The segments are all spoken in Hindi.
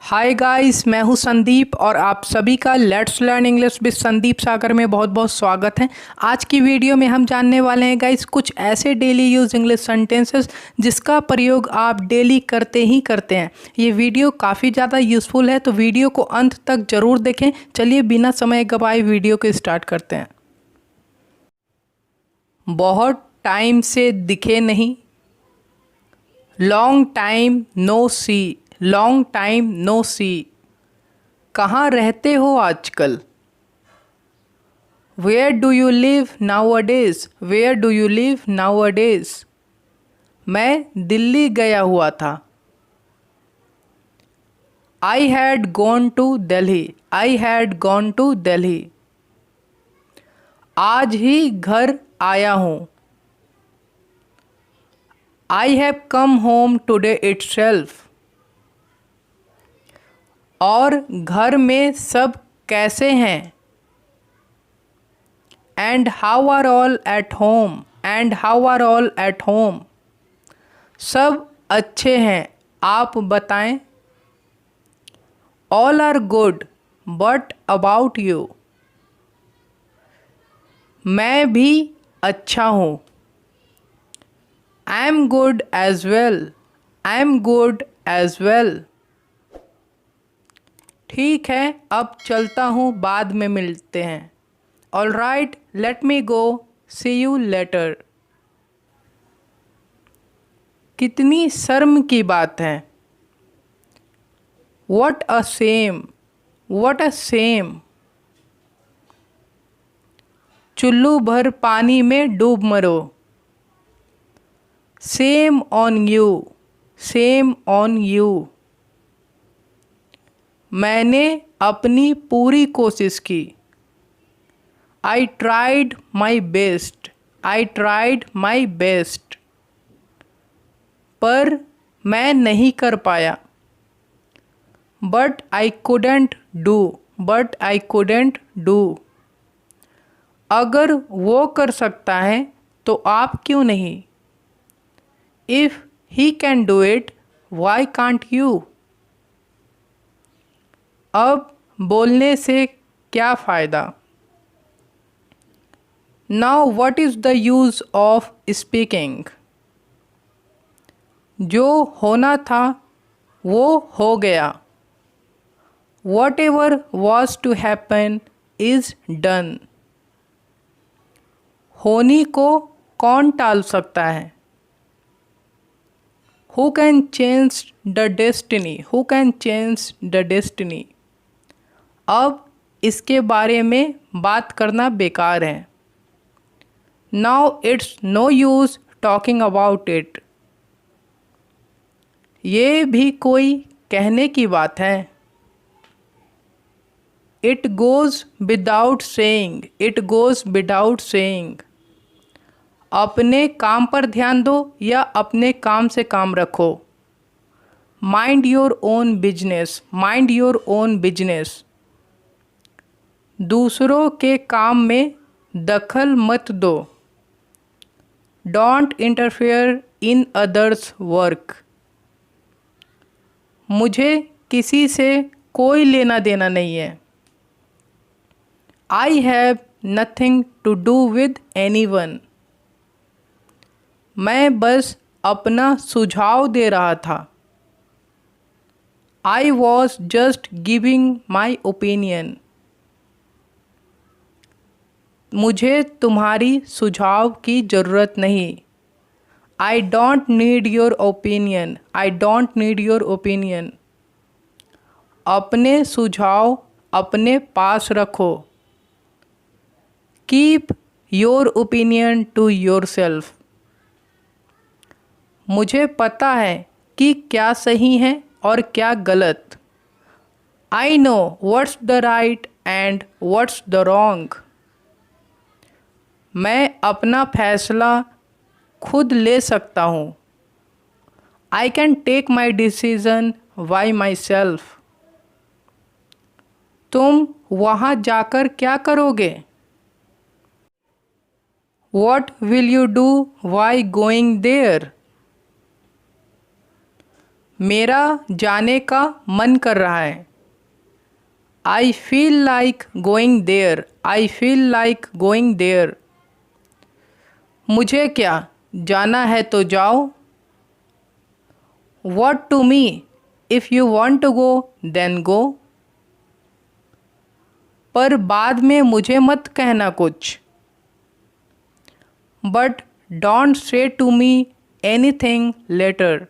हाय गाइस, मैं हूं संदीप और आप सभी का let's learn English with Sandeep Sagar में बहुत बहुत स्वागत है। आज की वीडियो में हम जानने वाले हैं गाइस कुछ ऐसे डेली यूज इंग्लिश सेंटेंसेस जिसका प्रयोग आप डेली करते ही करते हैं। ये वीडियो काफ़ी ज़्यादा यूज़फुल है, तो वीडियो को अंत तक ज़रूर देखें। चलिए बिना समय गवाए वीडियो को स्टार्ट करते हैं। बहुत टाइम से दिखे नहीं, long time no see, long time no see. कहाँ रहते हो आजकल? Where do you live nowadays, where do you live nowadays. मैं दिल्ली गया हुआ था। I had gone to Delhi, I had gone to Delhi. आज ही घर आया हूँ। I have come home today itself. और घर में सब कैसे हैं? And how are all at home, and how are all at home. सब अच्छे हैं, आप बताएं। All are good, but about you. मैं भी अच्छा हूँ। I am good as well, I am good as well. ठीक है, अब चलता हूँ, बाद में मिलते हैं। All right, let me go, see you later. कितनी शर्म की बात है। What a shame, what a shame. चुल्लू भर पानी में डूब मरो। Shame on you, shame on you. मैंने अपनी पूरी कोशिश की। I tried my best, I tried my best. पर मैं नहीं कर पाया। But I couldn't do, but I couldn't do. अगर वो कर सकता है तो आप क्यों नहीं? If he can do it, why can't you? अब बोलने से क्या फ़ायदा? Now what is the use of speaking. जो होना था वो हो गया। Whatever was to happen is done. होनी को कौन टाल सकता है? Who can change the destiny, who can change the destiny. अब इसके बारे में बात करना बेकार है। Now it's no use talking about it. ये भी कोई कहने की बात है। It goes without saying, it goes without saying. अपने काम पर ध्यान दो या अपने काम से काम रखो। Mind your own business, mind your own business. दूसरों के काम में दखल मत दो। Don't interfere in others work. मुझे किसी से कोई लेना देना नहीं है। I have nothing to do with anyone. मैं बस अपना सुझाव दे रहा था। I was just giving my opinion. मुझे तुम्हारी सुझाव की ज़रूरत नहीं। I don't need your opinion, I don't need your opinion. अपने सुझाव अपने पास रखो। Keep your opinion to yourself. मुझे पता है कि क्या सही है और क्या गलत। I know what's the right and what's the wrong. मैं अपना फैसला खुद ले सकता हूँ। I can take my decision by myself. तुम वहाँ जाकर क्या करोगे? What will you do why going there. मेरा जाने का मन कर रहा है। I feel like going there. I feel like going there. मुझे क्या, जाना है तो जाओ। What to me? If you want to go, then go. पर बाद में मुझे मत कहना कुछ। But don't say to me anything later.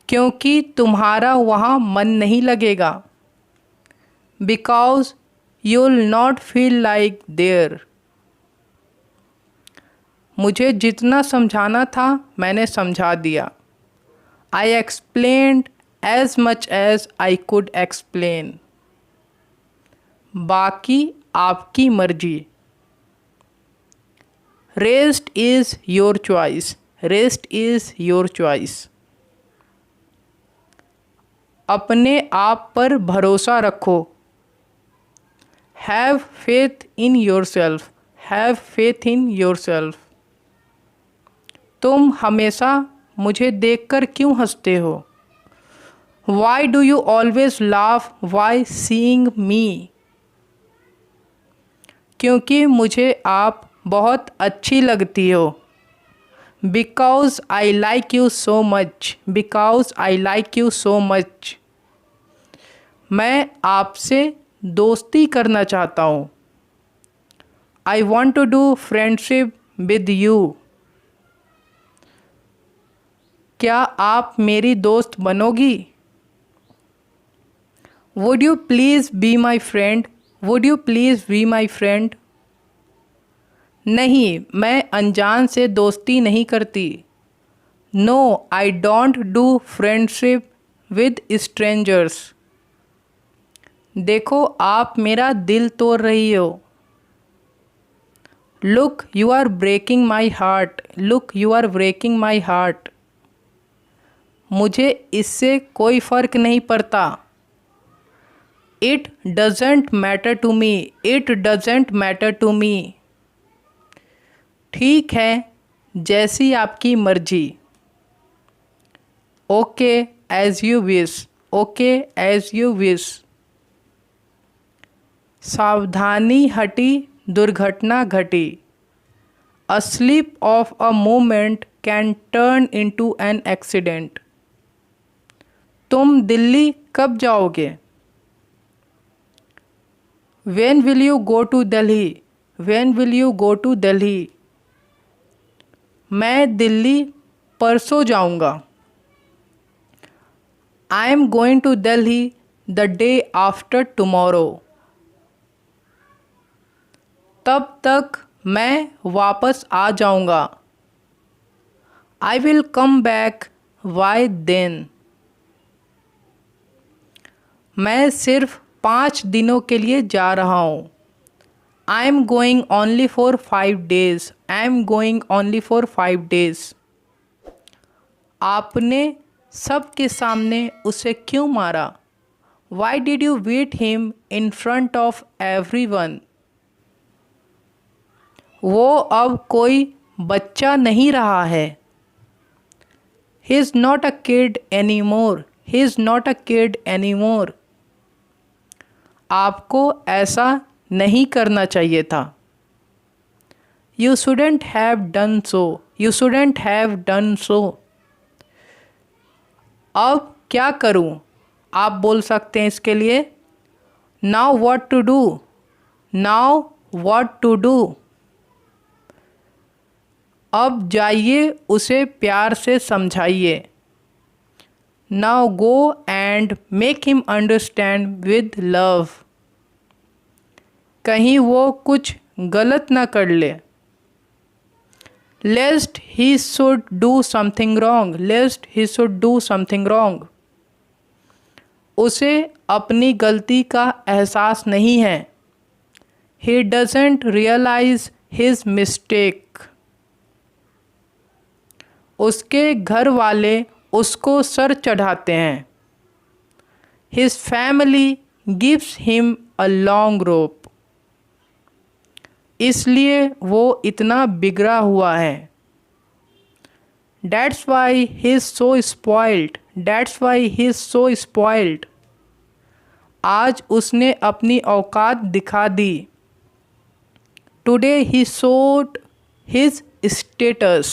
क्योंकि तुम्हारा वहाँ मन नहीं लगेगा। Because you'll not feel like there. मुझे जितना समझाना था मैंने समझा दिया। I explained as much as I could explain. बाकी आपकी मर्जी। Rest is your choice. Rest is your choice. अपने आप पर भरोसा रखो। Have faith in yourself. Have faith in yourself. तुम हमेशा मुझे देखकर क्यों हंसते हो? Why do you always laugh while seeing me? क्योंकि मुझे आप बहुत अच्छी लगती हो। Because I like you so much. Because I like you so much. मैं आपसे दोस्ती करना चाहता हूँ। I want to do friendship with you. क्या आप मेरी दोस्त बनोगी? Would you please be my friend? Would you please be my friend? नहीं, मैं अनजान से दोस्ती नहीं करती। No, I don't do friendship with strangers. देखो, आप मेरा दिल तोड़ रही हो। Look, you are breaking my heart. Look, you are breaking my heart. मुझे इससे कोई फ़र्क नहीं पड़ता। It doesn't matter to me. It doesn't matter to me. ठीक है, जैसी आपकी मर्जी। Okay, as you wish. Okay, as you wish. सावधानी हटी, दुर्घटना घटी। A slip of a moment can turn into an accident. तुम दिल्ली कब जाओगे? When will you go to Delhi? When will you go to Delhi? मैं दिल्ली परसों जाऊंगा। I am going to Delhi the day after tomorrow. तब तक मैं वापस आ जाऊंगा। I will come back by then. मैं सिर्फ 5 दिनों के लिए जा रहा हूँ। I am going only for 5 days. I am going only for 5 days. आपने सबके सामने उसे क्यों मारा? Why did you beat him in front of everyone? वो अब कोई बच्चा नहीं रहा है। He is not a kid anymore. He is not a kid anymore. आपको ऐसा नहीं करना चाहिए था। You shouldn't have done so. You shouldn't have done so. अब क्या करूं? आप बोल सकते हैं इसके लिए। Now what to do? Now what to do? अब जाइए, उसे प्यार से समझाइए। Now go and make him understand with love. कहीं वो कुछ गलत ना कर ले। Lest he should do something wrong. Lest he should do something wrong. उसे अपनी गलती का एहसास नहीं है। He doesn't realize his mistake. उसके घर वाले उसको सर चढ़ाते हैं। His family gives him a long rope. इसलिए वो इतना बिगड़ा हुआ है। That's why he's so spoiled. That's why he's so spoiled. आज उसने अपनी औकात दिखा दी. Today he showed his status.